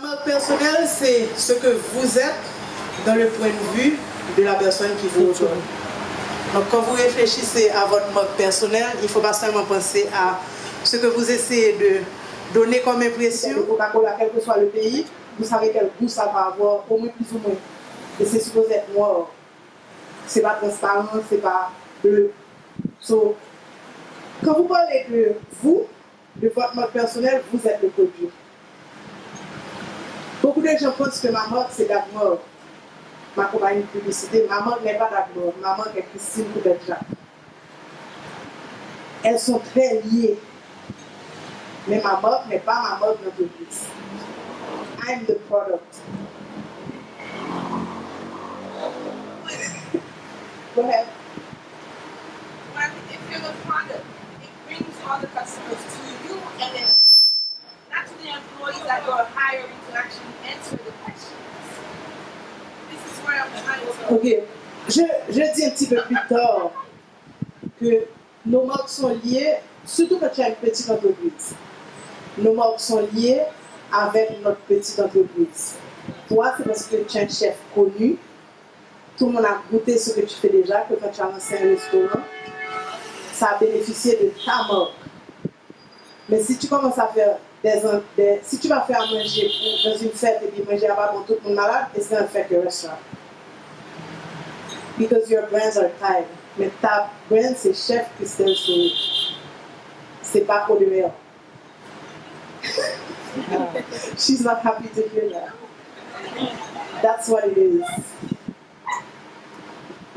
marque personnelle, c'est ce que vous êtes dans le point de vue de la personne qui vous rejoint. Donc quand vous réfléchissez à votre marque personnelle, il ne faut pas seulement penser à ce que vous essayez de donner comme impression. Coca-Cola, quel que soit le pays, vous savez quel goût ça va avoir, au moins plus ou moins. Et c'est supposé être noir. C'est pas transparent, c'est pas bleu. So, quand vous parlez de vous, de votre marque personnelle, vous êtes le produit. Beaucoup de gens pensent que ma marque c'est Dagmar. Ma compagnie de publicité, ma marque n'est pas Dagmar, ma marque est Christine Coupet Jacques. Elles sont très liées. Mais ma marque n'est pas ma marque d'entreprise. I'm the product. Go ahead. Well, if you're the product, it brings all the customers to you and then not to the employees that you're hiring to actually answer the questions. This is where I'm trying to... Ok. Je dis un petit peu plus tard que nos marques sont liées, surtout quand tu as une petite entreprise. Nos marques sont liées avec notre petite entreprise. Toi, c'est parce que tu es un chef connu. Tout le monde a goûté ce que tu fais déjà, que quand tu as lancé un restaurant, ça a bénéficié de ta marque. Mais si tu commences à faire si tu vas faire à manger dans une fête et puis manger à part pour tout le monde malade, it's going to affect your restaurant. Because your brands are tied. Mais ta brand, c'est Chef Christelle Souris. C'est pas Odemere. She's not happy to hear that. That's what it is.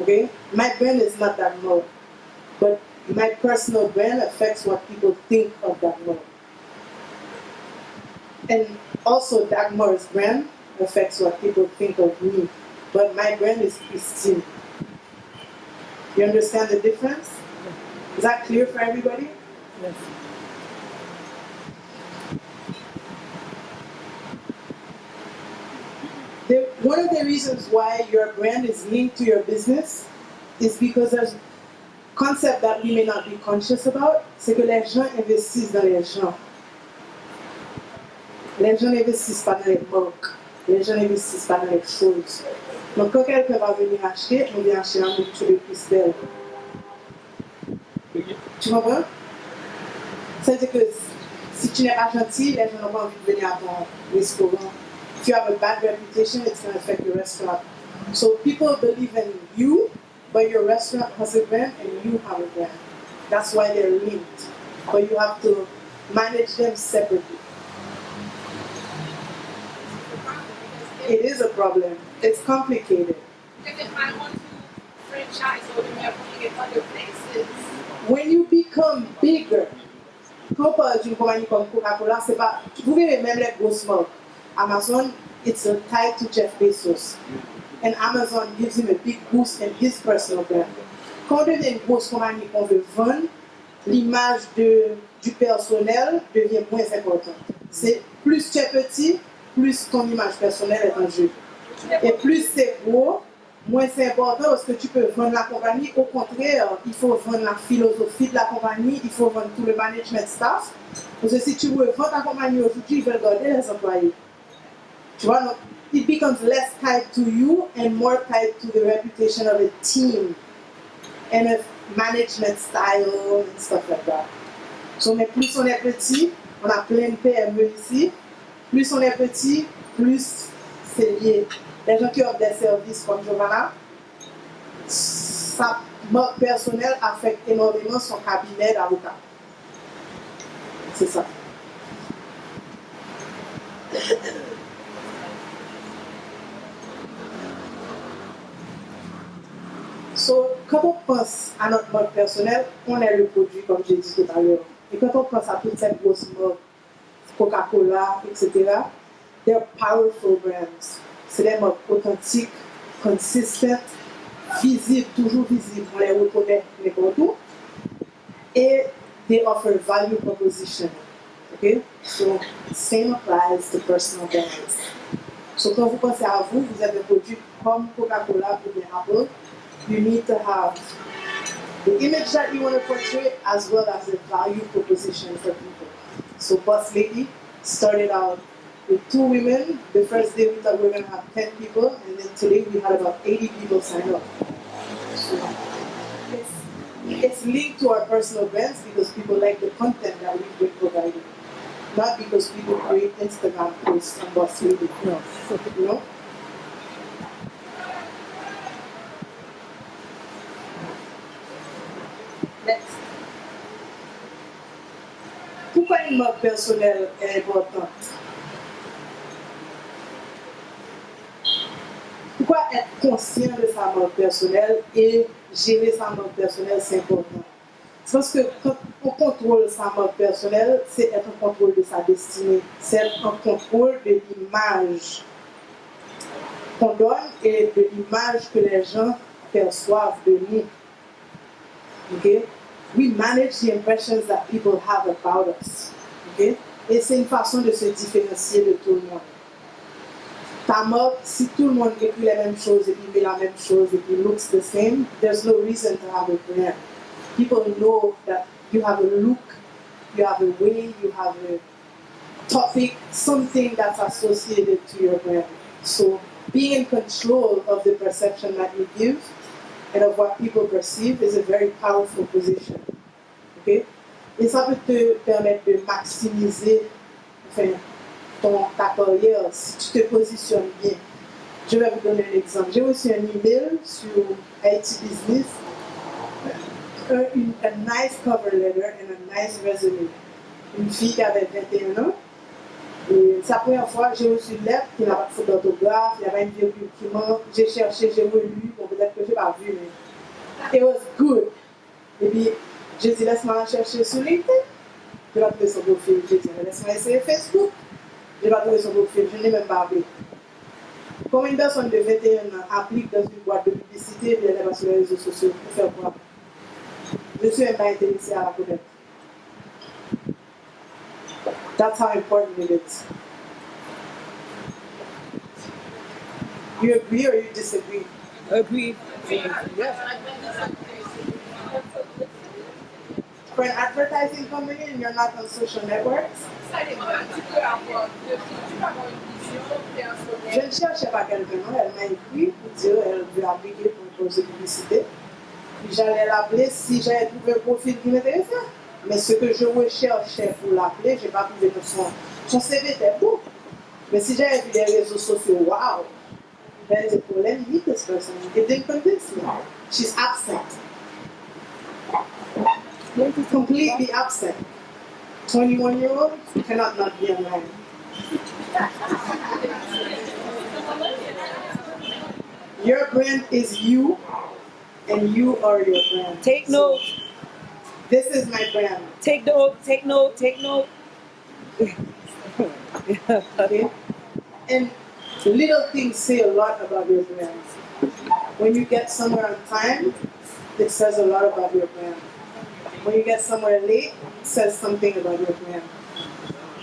Okay? My brand is not that more. But my personal brand affects what people think of Dagmar. And also Dagmar's brand affects what people think of me. But my brand is Christine. You understand the difference? Is that clear for everybody? Yes. One of the reasons why your brand is linked to your business is because there's concept that we may not be conscious about, c'est que les gens investissent dans les gens. Les gens n'investissent pas dans les marques. Les gens n'investissent pas dans les choses. Donc quand quelqu'un va venir acheter, on vient acheter un nourriture de Christelle. Tu comprends? C'est-à-dire que si tu n'es pas gentil, les gens n'ont pas envie de venir à ton restaurant. If you have a bad reputation, it's going to affect your restaurant. So people believe in you, but your restaurant has a brand and you have a brand. That's why they're linked. But you have to manage them separately. It is a problem. It's complicated. Because if I want to franchise or to have to get other places. When you become bigger, quand on parle d'une compagnie comme Coca-Cola, c'est pas. Vous verrez même les grosses marques. Amazon, it's tied to Jeff Bezos. And Amazon gives him a big boost in his personal brand. Quand on devient une grosse compagnie qu'on veut vendre, l'image du personnel devient moins importante. C'est plus tu es petit, plus ton image personnelle est en jeu. Et plus c'est gros, moins c'est important parce que tu peux vendre la compagnie. Au contraire, il faut vendre la philosophie de la compagnie, il faut vendre tout le management staff. Parce que si tu veux vendre ta compagnie aujourd'hui, ils veulent garder les employés. Tu vois, donc, it becomes less tied to you and more tied to the reputation of a team and a management style and stuff like that. So, mais plus on est petit, on a plein de PME ici, plus on est petit, plus c'est lié. Les gens qui offrent des services comme Giovanna, sa marque personnelle affecte énormément son cabinet d'avocat. C'est ça. So, quand on pense à notre marque personnelle, on est le produit, comme j'ai dit tout à l'heure. Et quand on pense à toutes ces grosses marques, Coca-Cola, etc., they're powerful brands. C'est des marques authentiques, consistent, visibles, toujours visibles. On les reconnaît n'importe où. Et they offer value proposition. Okay? So, same applies to personal brands. So, quand vous pensez à vous, vous avez un produit comme Coca-Cola ou bien Apple. You need to have the image that you want to portray as well as the value proposition for people. So Boss Lady started out with 2 women. The first day we thought we were going to have 10 people, and then today we had about 80 people sign up. So it's linked to our personal brands because people like the content that we've been providing. Not because people create Instagram posts and boss lady. No. You know? Next. Pourquoi une marque personnelle est importante? Pourquoi être conscient de sa marque personnelle et gérer sa marque personnelle, c'est important? C'est parce que quand on contrôle sa marque personnelle, c'est être en contrôle de sa destinée. C'est être en contrôle de l'image qu'on donne et de l'image que les gens perçoivent de nous. Okay? We manage the impressions that people have about us. Okay? Et c'est une façon de se différencier de tout le monde. Ta marque, si tout le monde écrit les mêmes choses et puis met la même chose et puis looks the same, there's no reason to have a brand. People know that you have a look, you have a way, you have a topic, something that's associated to your brand. So being in control of the perception that you give and of what people perceive is a very powerful position. Okay? Et ça peut te permettre de maximiser ta carrière si tu te positionnes bien. Je vais vous donner un exemple. J'ai reçu un email sur Haiti Business, a nice cover letter and a nice resume. Une fille qui avait 21 ans. Et c'est la première fois que j'ai reçu une lettre qui n'a pas de faute d'orthographe, il y avait une virgule qui manque. J'ai cherché, j'ai relu, bon peut-être que je n'ai pas vu, mais it was good. Et puis, j'ai dit, laisse-moi la chercher sur LinkedIn. Je vais pas trouver son profil. J'ai dit, laisse-moi essayer Facebook. Je vais pas trouver son profil, je n'ai même pas appelé. Comme une personne de 21 ans applique dans une boîte de publicité, puis elle est pas sur les réseaux sociaux, pour faire quoi? Je ne suis même pas intéressée à la connaître. That's how important it is. You agree or you disagree? Agree. Yes. For an advertising company and you're not on social networks, je ne cherchais pas quelqu'un, elle m'a écrit pour dire qu'elle veut appliquer pour un projet de publicité. Puis j'allais l'appeler si j'avais trouvé un profil qui m'intéressait. Mais ce que je recherchais pour l'appeler, je n'ai pas trouvé de son CV était beau. Mais si j'avais vu les réseaux sociaux, wow, there's a problem with this person. It didn't convince me. She's absent. Completely absent. 21-year-old cannot not be online. Your brand is you, and you are your brand. Take note. This is my brand. Take note. Take note. Take note. Okay? And little things say a lot about your brand. When you get somewhere on time, it says a lot about your brand. When you get somewhere late, it says something about your brand.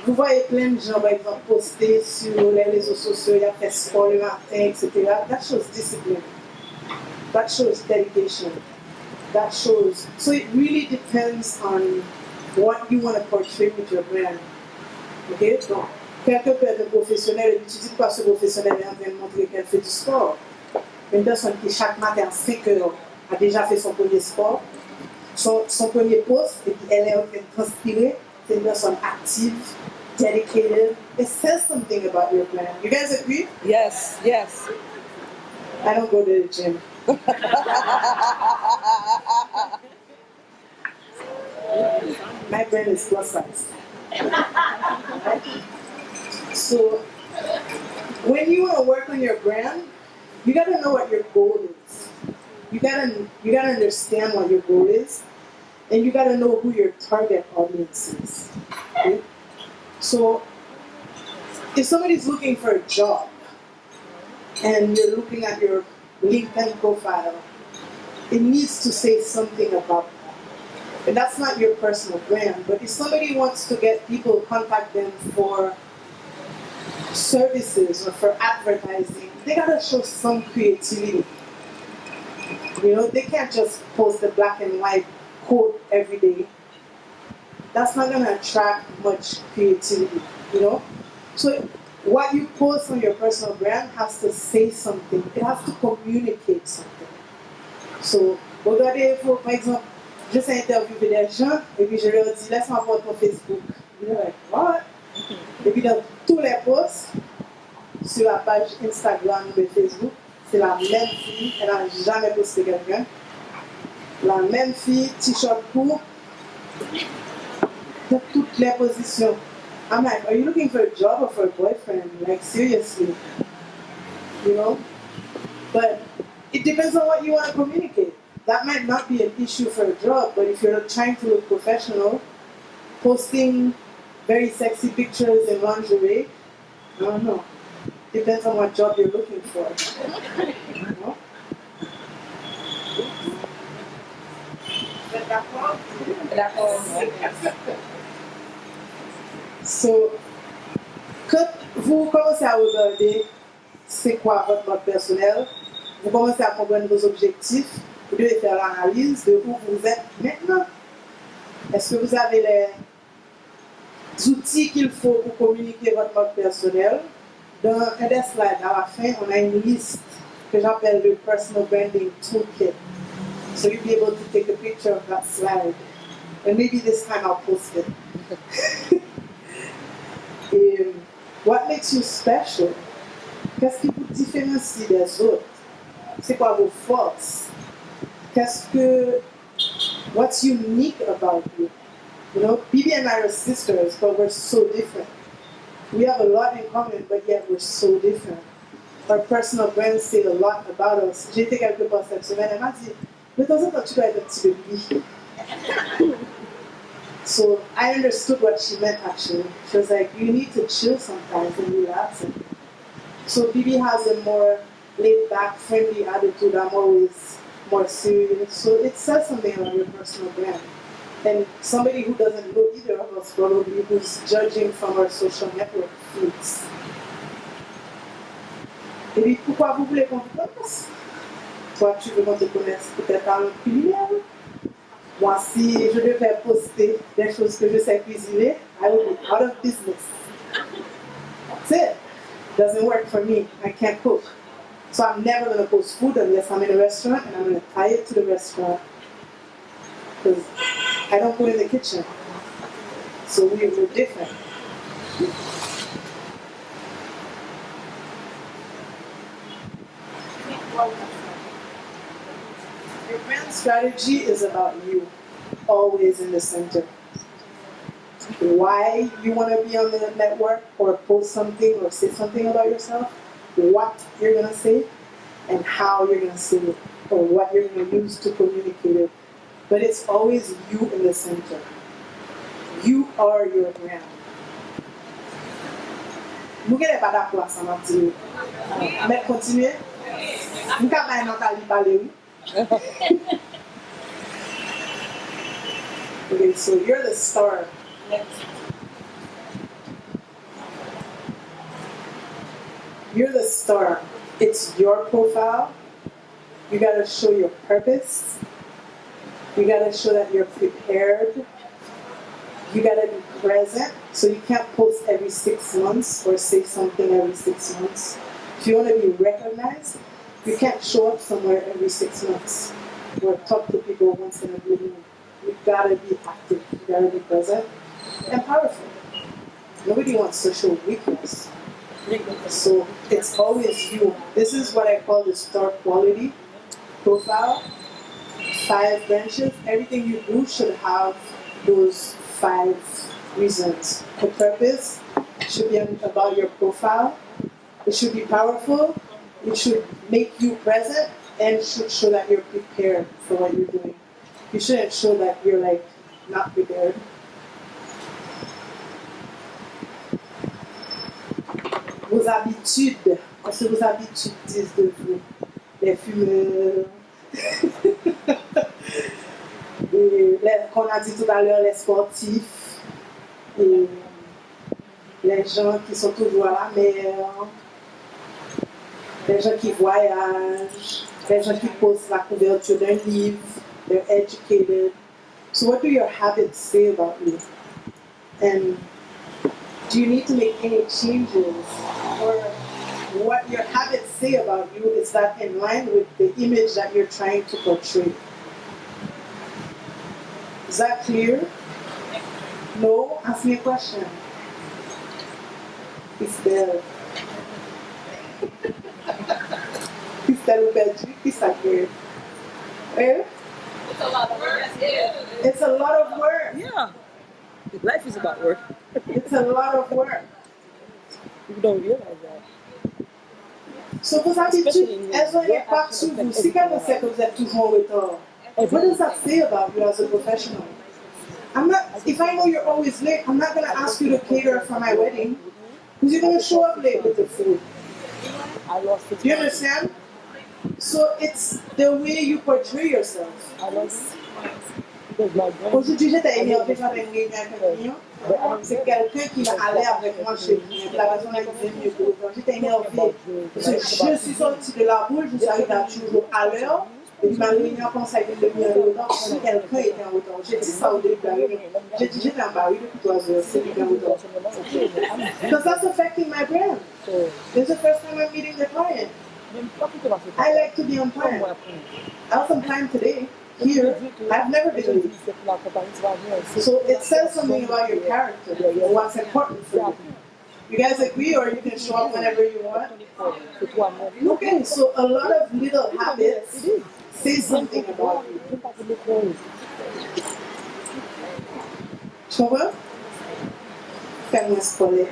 Vous voyez plein de gens, par exemple, poster sur les réseaux sociaux, il y a fait sport le matin, etc. That shows discipline. That shows dedication. That shows. So it really depends on what you want to portray with your brand. Okay? Donc, quelqu'un peut être professionnel et tu dis quoi ce professionnel est en train de montrer qu'elle fait du sport. Une personne qui chaque matin à 5 heures a déjà fait son premier sport, son premier post, et puis elle est en train de transpirer, c'est une personne active, dedicated. It says something about your brand. You guys agree? Yes. Yes. I don't go to the gym. My brand is plus size. So, when you want to work on your brand, you gotta know what your goal is. You gotta understand what your goal is, and you gotta know who your target audience is. Okay? So, if somebody's looking for a job, and you're looking at your LinkedIn profile, it needs to say something about that. And that's not your personal brand, but if somebody wants to get people to contact them for services or for advertising, they gotta show some creativity. You know, they can't just post a black and white quote every day. That's not gonna attract much creativity, you know? So what you post on your personal brand has to say something. It has to communicate something. So, regardez, par exemple, je sais interviewer des gens et puis je leur dis, laisse-moi voir ton Facebook. Ils sont like, what? Et puis dans tous les posts, sur la page Instagram ou Facebook, c'est la même fille, elle n'a jamais posté quelqu'un. La même fille, t-shirt court, de toutes les positions. I'm like, are you looking for a job or for a boyfriend? Like, seriously. You know? But it depends on what you want to communicate. That might not be an issue for a job, but if you're trying to look professional, posting very sexy pictures in lingerie, I don't know. Depends on what job you're looking for. You know? So, quand vous commencez à regarder c'est quoi votre mode personnel, vous commencez à comprendre vos objectifs, vous devez faire l'analyse de où vous êtes maintenant. Est-ce que vous avez les outils qu'il faut pour communiquer votre mode personnel? Dans un des slides, à la fin, on a une liste que j'appelle le Personal Branding Toolkit. So you'll be able to take a picture of that slide. And maybe this time I'll post it. Et what makes you special? Qu'est-ce qui vous différencie des autres? C'est quoi vos forces? What's unique about you? You know, Bibi and I are sisters, but we're so different. We have a lot in common, but yet we're so different. Our personal brands say a lot about us. J'ai été quelque part cette semaine, elle m'a dit, de temps en temps, tu dois être un petit peu Bibi. So I understood what she meant actually. She was like, you need to chill sometimes and relax. So Bibi has a more laid-back, friendly attitude. I'm always more serious. So it says something about your personal brand. And somebody who doesn't know either of us probably, who's judging from our social network feeds. Et puis pourquoi vous voulez qu'on vous connaisse? Toi, tu veux qu'on te connaisse peut-être en culinaire? Moi, si je devais poster des choses que je sais cuisiner, I would be out of business. That's it. Doesn't work for me. I can't cook. So I'm never going to post food unless I'm in a restaurant and I'm going to tie it to the restaurant. Because I don't go in the kitchen. So we're different. Your brand strategy is about you, always in the center. Why you want to be on the network or post something or say something about yourself, what you're going to say, and how you're going to say it, or what you're going to use to communicate it. But it's always you in the center. You are your brand. Nous n'sommes pas d'accord avec ça, Martin. Mais continuez. Nous n'avons pas Nathalie parler. Okay, so you're the star. You're the star. It's your profile. You gotta show your purpose. You gotta show that you're prepared. You gotta be present. So you can't post every 6 months or say something every 6 months. If you wanna be recognized, you can't show up somewhere every 6 months or talk to people once in a blue moon. You gotta be active. You gotta be present and powerful. Nobody wants to show weakness. So it's always you. This is what I call the star quality profile. 5 branches. Everything you do should have those 5 reasons. The purpose should be about your profile. It should be powerful. It should make you present and should show that you're prepared for what you're doing. You shouldn't show that you're like not prepared. Vos habitudes, parce que vos habitudes disent de vous, les fumeurs, qu'on a dit tout à l'heure, les sportifs, et les gens qui sont toujours à la mer, les gens qui voyagent, les gens qui posent la couverture d'un livre, they're educated. So what do your habits say about you? And Do you need to make any changes? Or what your habits say about you, is that in line with the image that you're trying to portray? Is that clear? No? Ask me a question. It's there. It's there. Eh? It's a lot of work. It's a lot of work. Yeah. Life is about work. It's a lot of work. People don't realize that. So vos habitudes, elles ont un impact sur vous. Si quelqu'un sait que vous êtes toujours en retard, what does that say about you as a professional? I'm not, if I know you're always late, I'm not going to ask you to cater for my wedding, because you're going to show up late with the food. I lost it. Do you understand? So it's the way you portray yourself. I lost because my brain. Aujourd'hui, j'étais énervée, j'avais une réunion avec un client. C'est quelqu'un qui va aller avec moi chez lui. La raison elle disait mieux que l'autre. J'étais énervée. Parce que je suis sortie de la boule, je suis arrivée toujours à l'heure. Et puis ma réunion commençait à être une demi-heure de retard. Si quelqu'un était en retard, j'ai dit ça au début de la réunion. J'ai dit j'étais en baril depuis 3 heures, c'est lui qui est en retard. Because that's affecting my brand. This is the first time I'm meeting the client. I like to be on time. I have some time today. Here, I've never been late. So it says something about your character, or what's important for you. You guys agree, or you can show up whenever you want? Okay, so a lot of little habits say something about you. Trouble? Fais-moi spoiler.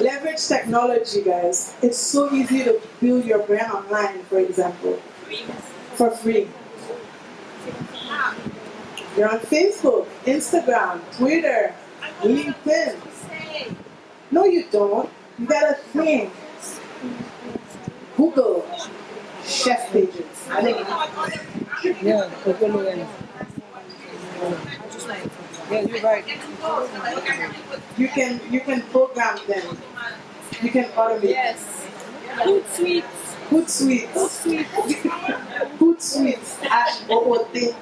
Leverage technology, guys. It's so easy to build your brand online, for example, for free. You're on Facebook, Instagram, Twitter, LinkedIn. No, you don't. You gotta think. Google, chef pages. I think. Yeah, yeah, you're right. You can program them. You can automate. Yes. Hootsuite. Hootsuite. Hootsuite. H-O-O-T-S-U-I-T-E.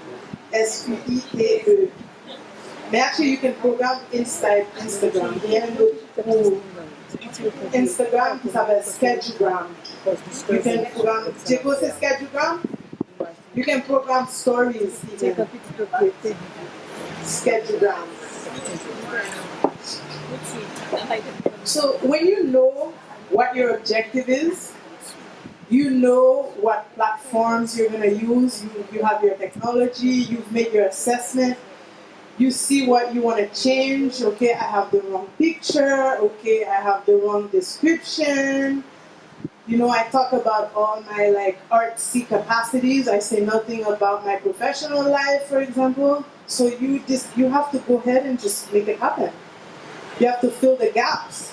Mais actually, you can program inside Instagram. Instagram qui s'appelle Schedulegram. You can program. Tu sais Schedulegram? You can program stories even. Schedulegram. So when you know what your objective is, you know what platforms you're going to use, you have your technology, you've made your assessment, you see what you want to change. Okay, I have the wrong picture. Okay, I have the wrong description. You know, I talk about all my artsy capacities. I say nothing about my professional life, for example. So you have to go ahead and just make it happen. You have to fill the gaps.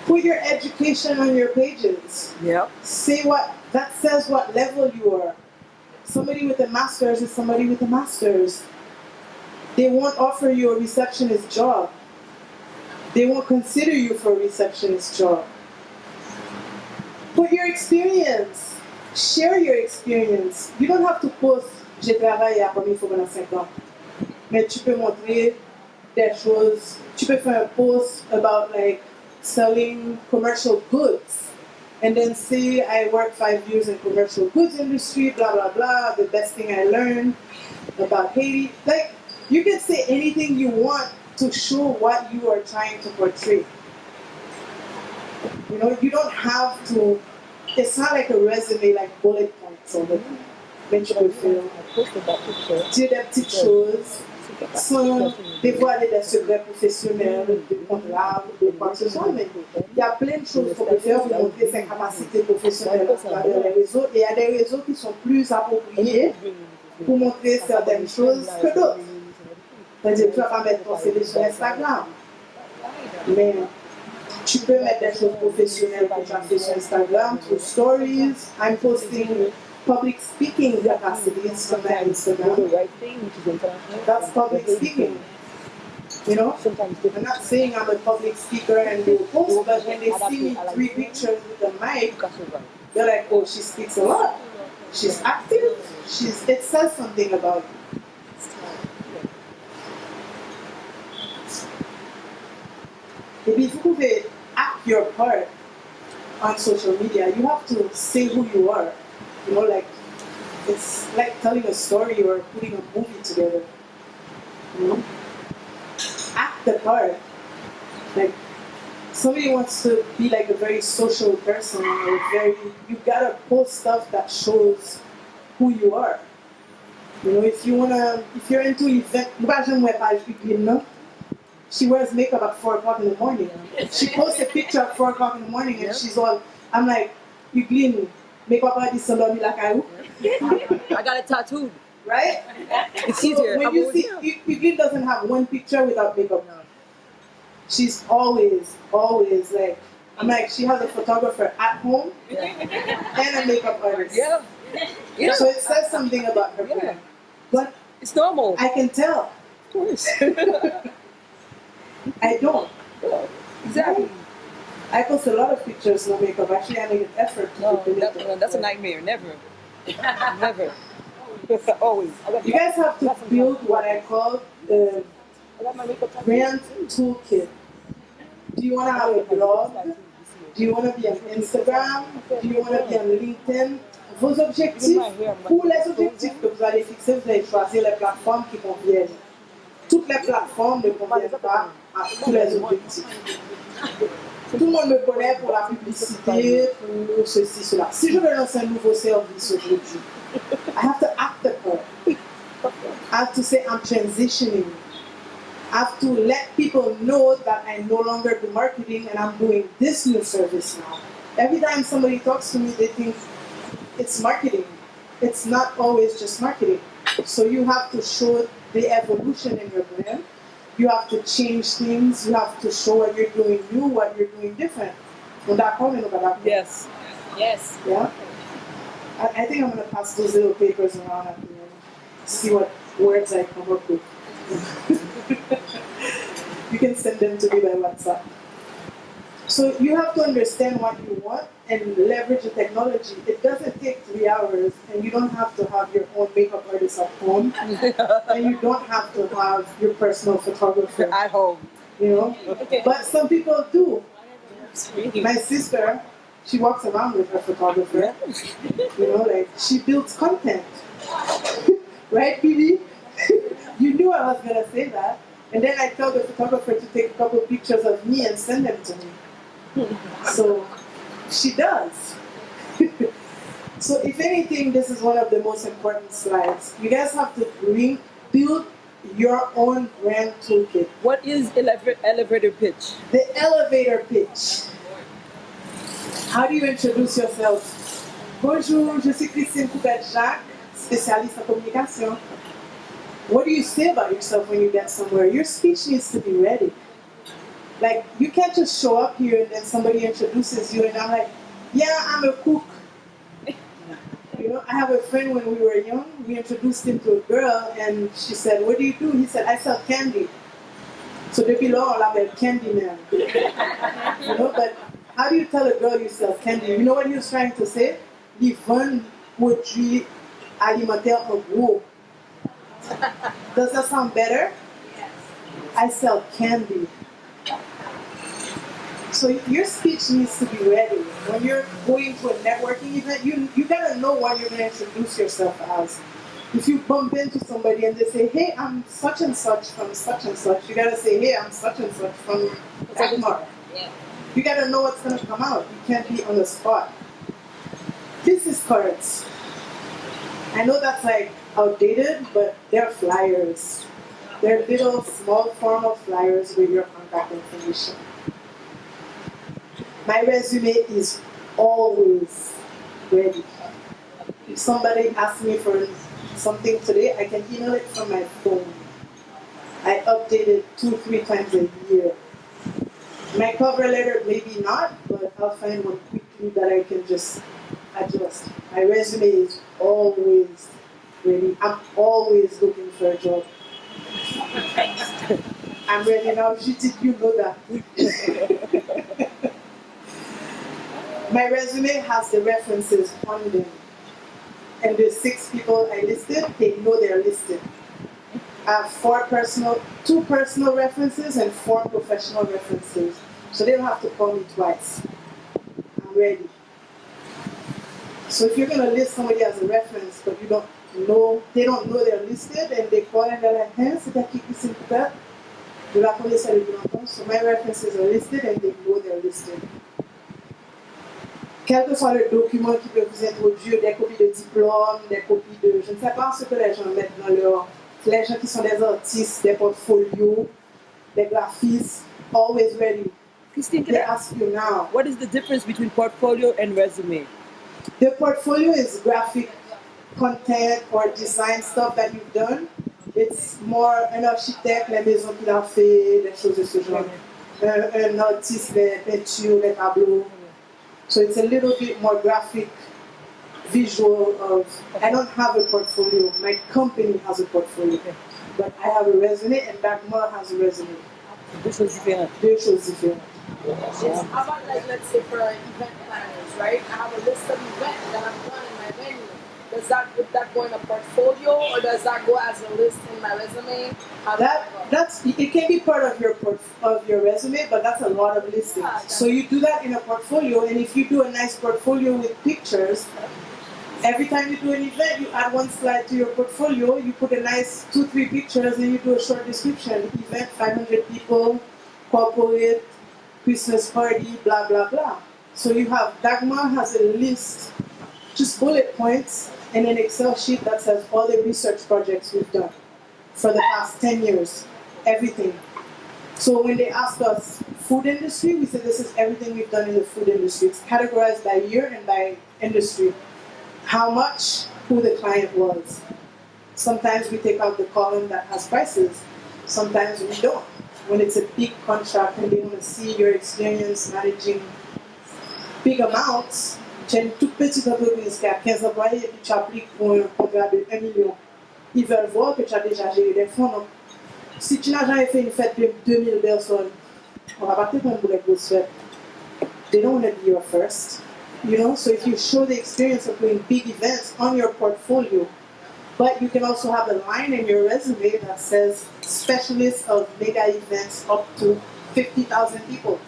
Put your education on your pages. Yep. Say that says what level you are. Somebody with a master's is somebody with a master's. They won't offer you a receptionist job. They won't consider you for a receptionist job. Put your experience. Share your experience. You don't have to post j'ai travaillé à comme il faut pendant 5 ans. Mais tu peux montrer des choses. Tu peux faire un post about selling commercial goods. And then say I worked 5 years in commercial goods industry, blah blah blah, the best thing I learned about Haiti. You can say anything you want to show what you are trying to portray. You know, you don't have to, it's not like a resume, like bullet points on it. Mais tu peux faire. Dire des petites choses sans dévoiler des secrets professionnels, de contrats, de quoi que ce soit. Mais il y a plein de choses qu'on peut faire pour montrer ses capacités professionnelles à travers les réseaux. Et il y a des réseaux qui sont plus appropriés pour montrer certaines choses que d'autres. C'est-à-dire, tu ne vas pas mettre ton CV sur Instagram. Mais tu peux mettre des choses professionnelles que tu as fait sur Instagram, through stories. I'm posting public speaking capacities from my Instagram. That's public speaking. You know? I'm not saying I'm a public speaker and do a post, but when they see me 3 pictures with a mic, they're like, oh, she speaks a lot. She's active. It says something about you. Et puis vous pouvez act your part on social media. You have to say who you are. You know, like it's like telling a story or putting a movie together. You know, act the part. Like somebody wants to be like a very social person or you gotta post stuff that shows who you are. You know, if you're into event, she wears makeup at 4 o'clock in the morning. She posts a picture at 4 o'clock in the morning and she's all, I'm like, you clean makeup artist somebody like I got it tattooed. Right? It's easier. When you see, Euclid doesn't have one picture without makeup. She's always like, I'm like, she has a photographer at home and a makeup artist. Yeah. So it says something about her brand. But it's normal. I can tell. Of course. I don't. Yeah, exactly. I post a lot of pictures, no makeup. Actually, I make an effort to No, do the makeup. that's a nightmare. Never. Never. Always. You guys have to build what I call the brand toolkit. Do you want to have a blog? Do you want to be on Instagram? Do you want to be on LinkedIn? Vos objectifs, pour les objectifs que vous allez fixer, vous allez choisir les plateformes qui conviennent. Toutes les plateformes ne conviennent pas à tous les objectifs. Tout le monde me connaît pour la publicité, pour ceci, cela. Si je veux lancer un nouveau service aujourd'hui, I have to act the part. I have to say I'm transitioning. I have to let people know that I no longer do marketing and I'm doing this new service now. Every time somebody talks to me, they think it's marketing. It's not always just marketing. So you have to show the evolution in your brand. You have to change things. You have to show what you're doing new, what you're doing different. Yes. Yes. Yeah. I think I'm going to pass those little papers around at the end. See what words I come up with. You can send them to me by WhatsApp. So you have to understand what you want and leverage the technology. It doesn't take 3 hours, and you don't have to have your own makeup artist at home, and you don't have to have your personal photographer at home. You know, but some people do. My sister, she walks around with her photographer. You know, like she builds content, right, Bibi? You knew I was gonna say that, and then I tell the photographer to take a couple of pictures of me and send them to me. So she does. So if anything, this is one of the most important slides. You guys have to build your own brand toolkit. What is elevator pitch? The elevator pitch. How do you introduce yourself? Bonjour, je suis Coupet Jacques, spécialiste en communication. What do you say about yourself when you get somewhere? Your speech needs to be ready. Like, you can't just show up here and then somebody introduces you and I'm like, yeah, I'm a cook. You know, I have a friend when we were young, we introduced him to a girl and she said, what do you do? He said, I sell candy. So depuis là, on l'appelle Candy Man. You know, but how do you tell a girl you sell candy? You know what he was trying to say? Ils vendent produits alimentaires en gros. Does that sound better? Yes. I sell candy. So your speech needs to be ready. When you're going to a networking event, you gotta know what you're gonna introduce yourself as. If you bump into somebody and they say, hey, I'm such and such from such and such, you gotta say, hey, I'm such and such from Dagmar. Yeah. You gotta know what's gonna come out. You can't be on the spot. Business cards. I know that's like outdated, but they're flyers. They're little small formal flyers with your contact information. My resume is always ready. If somebody asks me for something today, I can email it from my phone. I update it 2-3 times a year. My cover letter, maybe not, but I'll find one quickly that I can just adjust. My resume is always ready. I'm always looking for a job. I'm ready now. Did you know that? My resume has the references on them. and the 6 people I listed, they know they're listed. I have 2 personal references and 4 professional references. So they don't have to call me twice. I'm ready. So if you're gonna list somebody as a reference, but you don't know, they don't know they're listed, and they call and they're like, hey, c'est qui c'est Coupet? Je la connais ça depuis longtemps. So my references are listed and they know they're listed. Quel que soit le document qui peut vous introduire, des copies de diplôme, des copies de... Je ne sais pas ce que les gens mettent dans leur... Les gens qui sont des artistes, des portfolios, des graphistes, always ready. Christine, They ask you now. what is the difference between portfolio and resume? The portfolio is graphic content or design stuff that you've done. It's more un architecte, les maisons qu'il a fait, des choses de ce genre. Un artiste, les peintures, les tableaux. So it's a little bit more graphic, visual of, I don't have a portfolio, my company has a portfolio, but I have a resume and Dagmar has a resume. Deux choses différentes. Deux choses différentes. Yes. How about, like, let's say for event planners, right? I have a list of events that I've done in my venue. Would that go in a portfolio, or does that go as a list in my resume? It can be part of your resume, but that's a lot of listings. So you do that in a portfolio, and if you do a nice portfolio with pictures, every time you do an event, you add 1 slide to your portfolio, you put a nice 2-3 pictures, and you do a short description. Event, 500 people, corporate, Christmas party, blah, blah, blah. So you have, Dagmar has a list, just bullet points, and an Excel sheet that says all the research projects we've done for the past 10 years, everything. So when they ask us food industry, we say this is everything we've done in the food industry. It's categorized by year and by industry. How much, who the client was. Sometimes we take out the column that has prices. Sometimes we don't. When it's a big contract and they want to see your experience managing big amounts, tu as une toute petite entreprise qui a 15 employés et puis tu appliques pour un contrat de 1 million. Ils veulent voir que tu as déjà géré des fonds. Donc, si tu n'as jamais fait une fête de 2000 personnes, on va pas te prendre pour les grosses fêtes. They don't want to be your first. You know, so if you show the experience of doing big events on your portfolio, but you can also have a line in your resume that says specialist of mega events up to 50,000 people.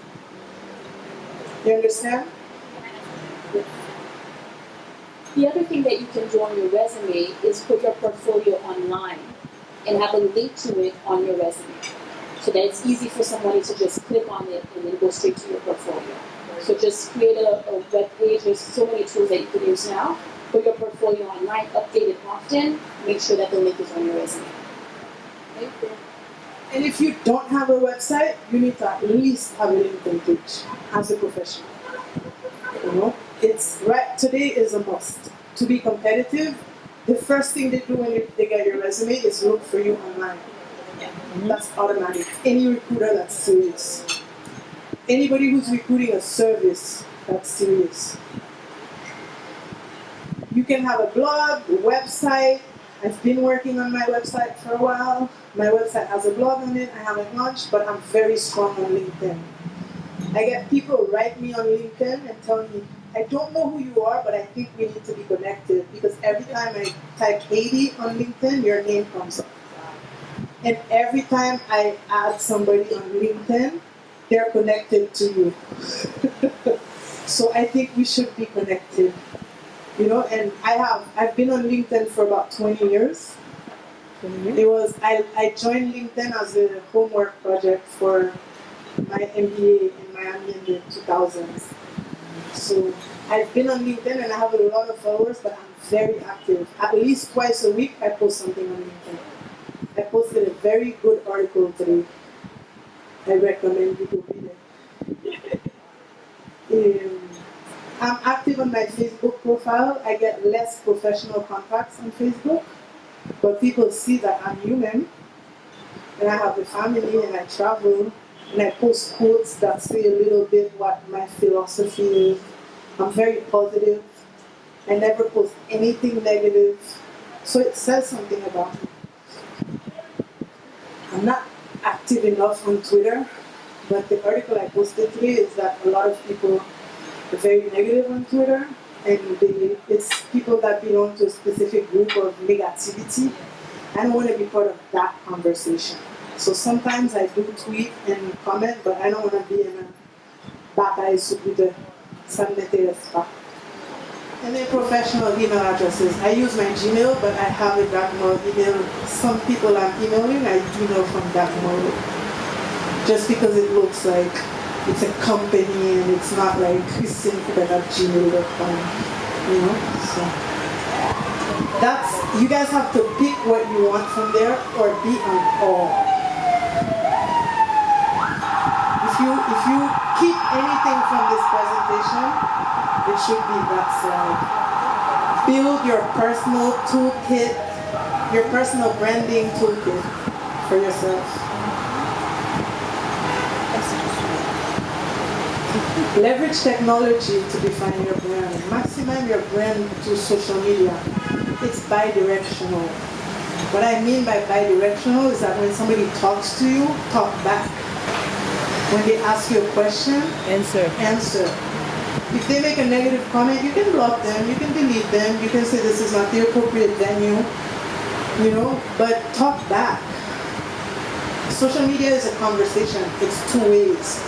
You understand? The other thing that you can do on your resume is put your portfolio online and have a link to it on your resume, so that it's easy for somebody to just click on it and then go straight to your portfolio. So just create a web page. There's so many tools that you can use now. Put your portfolio online, update it often, make sure that the link is on your resume. Thank you. And if you don't have a website, you need to at least have a LinkedIn page as a professional. You know, it's right, today is a must. To be competitive, the first thing they do when they get your resume is look for you online. That's automatic. Any recruiter that's serious. Anybody who's recruiting a service that's serious. You can have a blog, a website. I've been working on my website for a while. My website has a blog on it. I haven't launched, but I'm very strong on LinkedIn. I get people write me on LinkedIn and tell me, I don't know who you are, but I think we need to be connected, because every time I type Haiti on LinkedIn, your name comes up. And every time I add somebody on LinkedIn, they're connected to you. So I think we should be connected. You know, and I've been on LinkedIn for about 20 years. I joined LinkedIn as a homework project for my MBA in Miami in the 2000s. So I've been on LinkedIn and I have a lot of followers, but I'm very active. At least twice a week I post something on LinkedIn. I posted a very good article today. I recommend you to read it. I'm active on my Facebook profile. I get less professional contacts on Facebook, but people see that I'm human, and I have a family, and I travel, and I post quotes that say a little bit what my philosophy is. I'm very positive. I never post anything negative, so it says something about me. I'm not active enough on Twitter, but the article I posted today is that a lot of people are very negative on Twitter, and it's people that belong to a specific group of negativity. I don't want to be part of that conversation. So sometimes I do tweet and comment, but I don't want to be in a bataille sur Twitter. Ça ne m'intéresse pas. And then professional email addresses. I use my Gmail, but I have a dark mode email. Some people I'm emailing, I email from dark mode. Just because it looks like it's a company and it's not like christinecoupet@gmail.com. You know? So that's, you guys have to pick what you want from there or be on all. If you keep anything from this presentation, it should be that slide. Build your personal toolkit, your personal branding toolkit for yourself. Leverage technology to define your brand. Maximize your brand to social media. It's bi-directional. What I mean by bi-directional is that when somebody talks to you, talk back. When they ask you a question, answer. If they make a negative comment, you can block them, you can delete them, you can say this is not the appropriate venue, you know, but talk back. Social media is a conversation, it's two ways.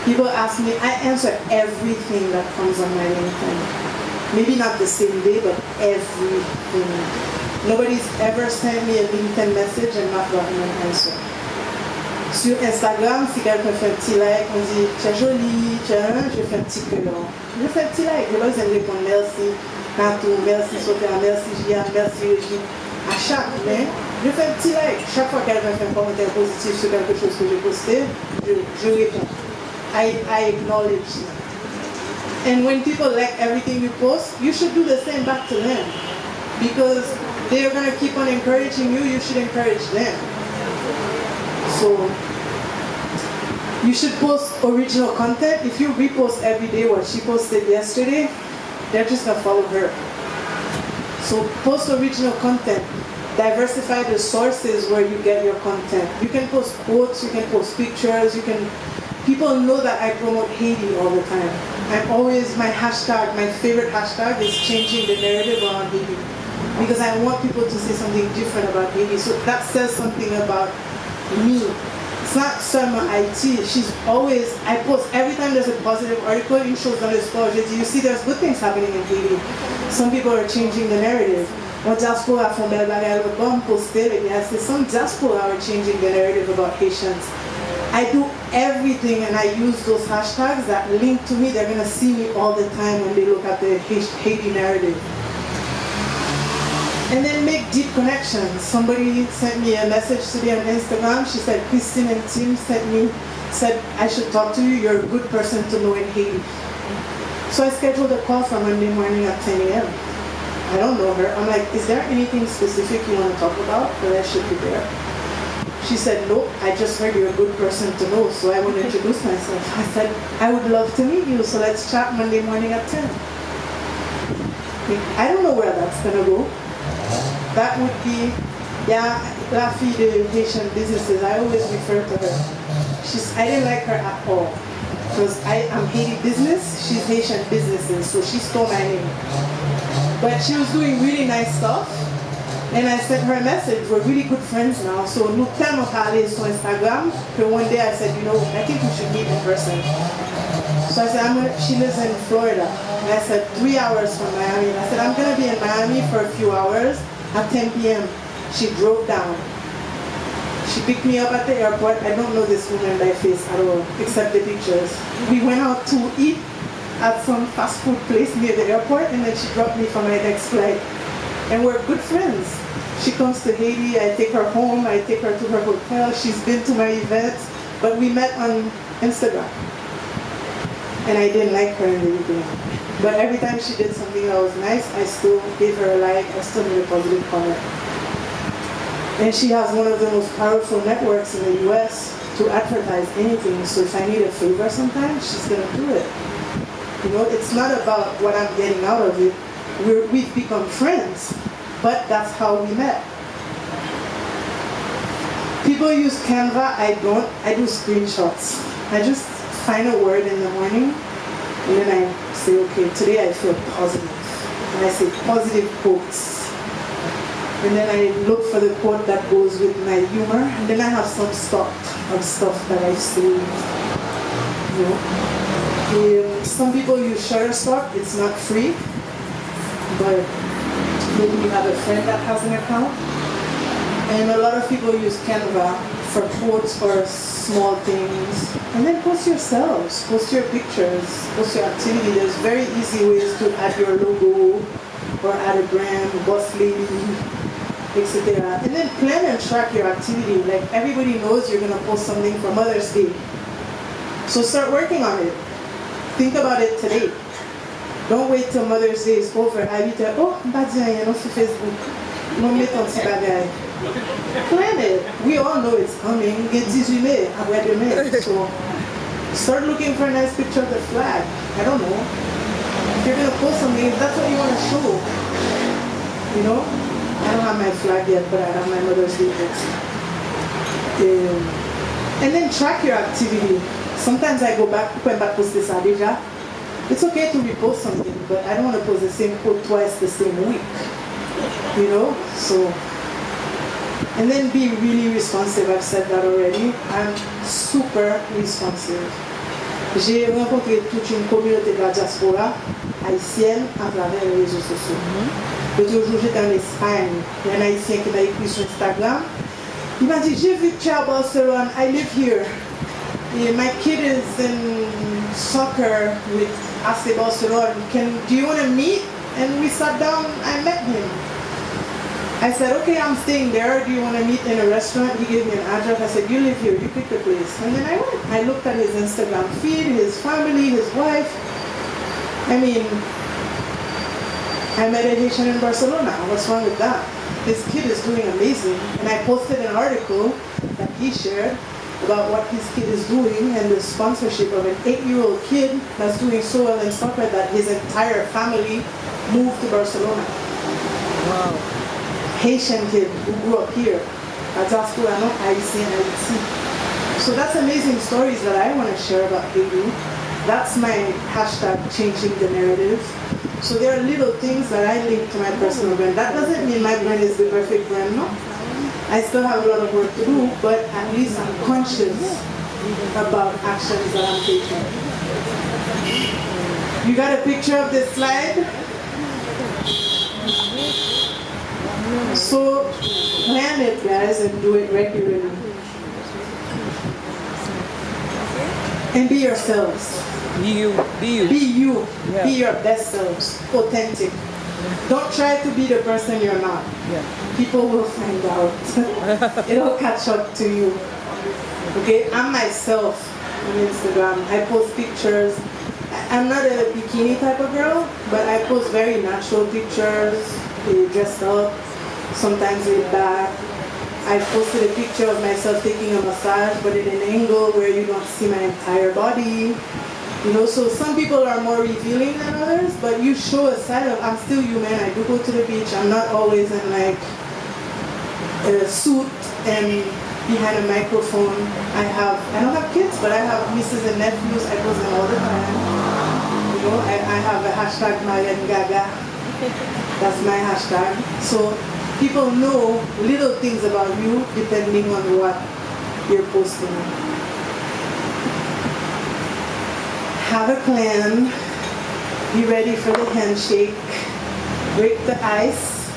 People ask me, I answer everything that comes on my LinkedIn. Maybe not the same day, but everything. Nobody's ever sent me a LinkedIn message and not gotten an answer. Sur Instagram, si quelqu'un fait un petit like, on dit « tu es jolie, tu es un », je fais un petit cœur. Je fais un petit like, je vais répondre « merci Natou, merci Sophia, merci Gia, merci Régine ». À chaque main, je fais un petit like. Chaque fois que quelqu'un fait un commentaire positif sur quelque chose que j'ai posté, je réponds. I acknowledge them. And when people like everything you post, you should do the same back to them. Because they are going to keep on encouraging you, you should encourage them. So, you should post original content. If you repost every day what she posted yesterday, they're just going to follow her. So post original content. Diversify the sources where you get your content. You can post quotes, you can post pictures, people know that I promote Haiti all the time. I'm always, my favorite hashtag is changing the narrative around Haiti. Because I want people to say something different about Haiti. So that says something about me. It's not seulement IT. She's always, I post every time there's a positive article, une chose dans le sport, je dis, you see there's good things happening in Haiti. Some people are changing the narrative. One diaspora font belle bagarre le bon poster, et bien c'est some diaspora are changing the narrative about Haitians. I do everything and I use those hashtags that link to me. They're gonna see me all the time when they look at the Haiti narrative. And then make deep connections. Somebody sent me a message today on Instagram. She said, Christine and Tim said I should talk to you. You're a good person to know in Haiti. So I scheduled a call for Monday morning at 10 a.m. I don't know her. I'm like, is there anything specific you want to talk about that I should be there? She said, no, I just heard you're a good person to know, so I want to introduce myself. I said, I would love to meet you, so let's chat Monday morning at 10. I don't know where that's going to go. That would be, la fille de Haitian businesses. I always refer to her. I didn't like her at all. Because I am Haiti business, she's Haitian businesses, so she stole my name. But she was doing really nice stuff. And I sent her a message. We're really good friends now. So nous tellement parlé sur Instagram that one day I said, you know, I think we should meet in person. So I said, she lives in Florida. And I said, 3 hours from Miami. And I said, I'm going to be in Miami for a few hours. At 10 p.m., she drove down. She picked me up at the airport. I don't know this woman by face at all, except the pictures. We went out to eat at some fast food place near the airport, and then she dropped me for my next flight. And we're good friends. She comes to Haiti, I take her home, I take her to her hotel. She's been to my events, but we met on Instagram. And I didn't like her in the beginning. But every time she did something that was nice, I still gave her a like, I still made a positive comment. And she has one of the most powerful networks in the US to advertise anything. So if I need a favor sometimes, she's gonna do it. You know, it's not about what I'm getting out of it. We've become friends, but that's how we met. People use Canva, I don't. I do screenshots. I just find a word in the morning And then I say, okay, today I feel positive. And I say positive quotes. And then I look for the quote that goes with my humor. And then I have some stock of stuff that I save. You know? Some people use Shutterstock. It's not free. But maybe you have a friend that has an account. And a lot of people use Canva for quotes for small things. And then post yourselves, post your pictures, post your activity. There's very easy ways to add your logo or add a brand, boss lady, etc. And then plan and track your activity. Like everybody knows you're gonna post something for Mother's Day. So start working on it. Think about it today. Don't wait till Mother's Day is over. I tell, oh, badja, on Facebook. No me ton si bagay. Plan it. We all know it's coming. Get 18 May, après demain. So start looking for a nice picture of the flag. I don't know. If you're gonna post something, if that's what you want to show, you know. I don't have my flag yet, but I have my Mother's Day books. And then track your activity. Sometimes I go back, post this déjà. It's okay to repost something, but I don't want to post the same quote twice the same week. You know? So, and then be really responsive. I've said that already. I'm super responsive. J'ai rencontré toute une communauté de la diaspora haïtienne à travers les réseaux sociaux. L'autre jour, j'étais en Espagne. Il y a un haïtien qui m'a écrit sur Instagram. Il m'a dit, j'ai vu que tu es à Barcelone. I live here. Yeah, my kid is in soccer with AC Barcelona. Do you want to meet? And we sat down. I met him. I said, okay, I'm staying there. Do you want to meet in a restaurant? He gave me an address. I said, you live here. You pick the place. And then I went. I looked at his Instagram feed, his family, his wife. I mean, I met a Haitian in Barcelona. What's wrong with that? His kid is doing amazing. And I posted an article that he shared about what his kid is doing and the sponsorship of an 8-year-old kid that's doing so well in soccer that his entire family moved to Barcelona. Wow. Haitian kid who grew up here. Diaspora, not Haitian, Haiti. So that's amazing stories that I want to share about Haiti. That's my hashtag, changing the narrative. So there are little things that I link to my personal brand. That doesn't mean my brand is the perfect brand, no? I still have a lot of work to do, but at least I'm conscious about actions that I'm taking. You got a picture of this slide? So plan it, guys, and do it regularly. And be yourselves. Be you. Be you. Be you. Yeah. Be your best selves. Authentic. Don't try to be the person you're not. Yeah. People will find out. It'll catch up to you. Okay, I'm myself on Instagram. I post pictures. I'm not a bikini type of girl, but I post very natural pictures, dressed up, sometimes laid back. I posted a picture of myself taking a massage, but at an angle where you don't see my entire body. You know, so some people are more revealing than others, but you show a side of, I'm still human. I do go to the beach. I'm not always in like a suit and behind a microphone. I don't have kids, but I have nieces and nephews. I post them all the time. You know, I have a hashtag Marian Gaga. That's my hashtag. So people know little things about you depending on what you're posting. Have a plan. Be ready for the handshake. Break the ice.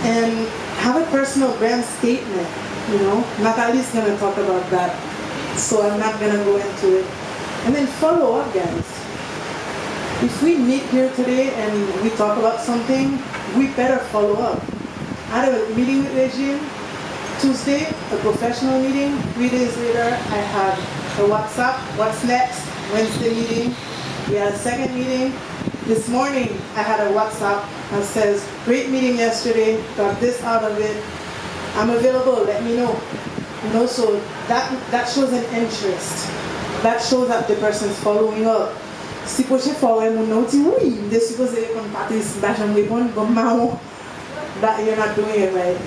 And have a personal brand statement. You know, Natalie's gonna talk about that, so I'm not gonna go into it. And then follow up, guys. If we meet here today and we talk about something, we better follow up. I had a meeting with Regine Tuesday, a professional meeting. 3 days later, I had a WhatsApp, what's next, Wednesday meeting. We had a second meeting. This morning, I had a WhatsApp that says, great meeting yesterday, got this out of it. I'm available, let me know. You know, so that shows an interest. That shows that the person's following up. Si poche follow moun nou ti oui, de suppose kon patis bajan repon kon maon, that you're not doing it right.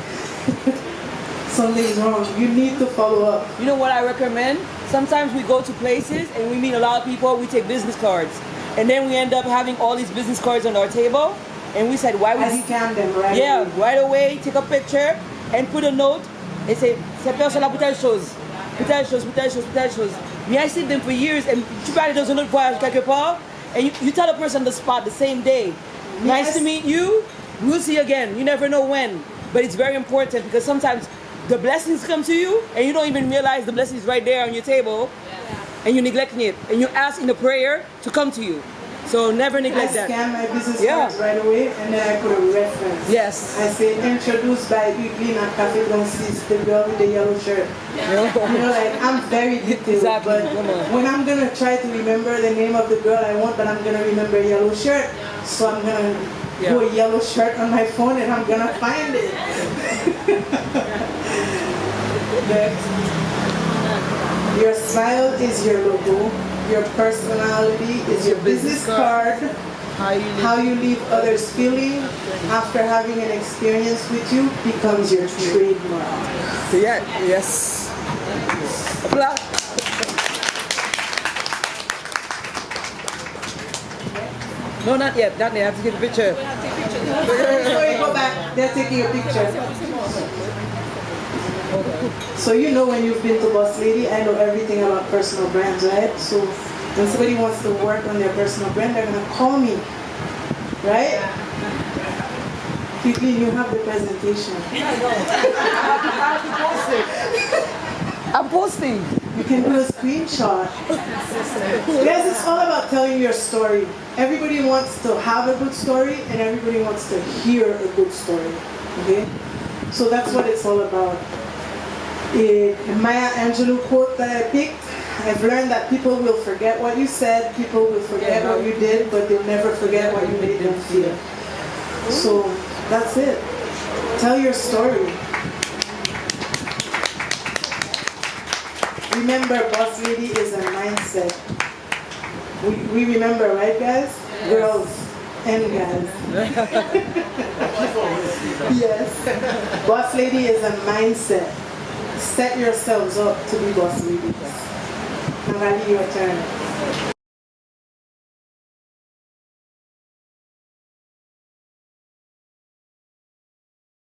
Something's wrong. You need to follow up. You know what I recommend? sometimes we go to places and we meet a lot of people, we take business cards. And then we end up having all these business cards on our table. And we said, why would I you scan them right Yeah, away. right away, take a picture and put a note and say, cette personne-là pour telle chose. Pour telle chose, pour telle chose, pour telle chose. Me, I see them for years and tu peux aller dans un autre voyage quelque part and you tell a person the spot the same day. Nice to meet you. We'll see you again. You never know when. But it's very important because sometimes the blessings come to you and you don't even realize the blessings right there on your table and you're neglecting it. And you ask in the prayer to come to you. So never neglect that. I scan my business cards right away and then I put a reference. Yes. I say introduced by Bigline at Cafe Donsis, the girl with the yellow shirt. You know, like I'm very detailed. Exactly. But when I'm gonna try to remember the name of the girl I want, but I'm gonna remember yellow shirt, so I'm gonna go yellow shirt on my phone and I'm gonna find it. Next. Your smile is your logo. Your personality is your business card. How you leave others feeling after having an experience with you becomes your trademark. Yeah, yes. Applause. No, not yet. Not yet. I have to get a picture. Before you go back, they're taking a picture. So you know when you've been to Boss Lady, I know everything about personal brands, right? So when somebody wants to work on their personal brand, they're gonna call me, right? Quickly, you have the presentation. I'm posting. You can do a screenshot. Guys, it's all about telling your story. Everybody wants to have a good story and everybody wants to hear a good story, okay? So that's what it's all about. Maya Angelou quote that I picked, I've learned that people will forget what you said, people will forget what you did, but they'll never forget what you made them feel. So that's it. Tell your story. Remember, Boss Lady is a mindset. We remember, right guys? Girls and guys. Yes. Boss Lady is a mindset. Set yourselves up to be boss ladies. Natalie, your turn.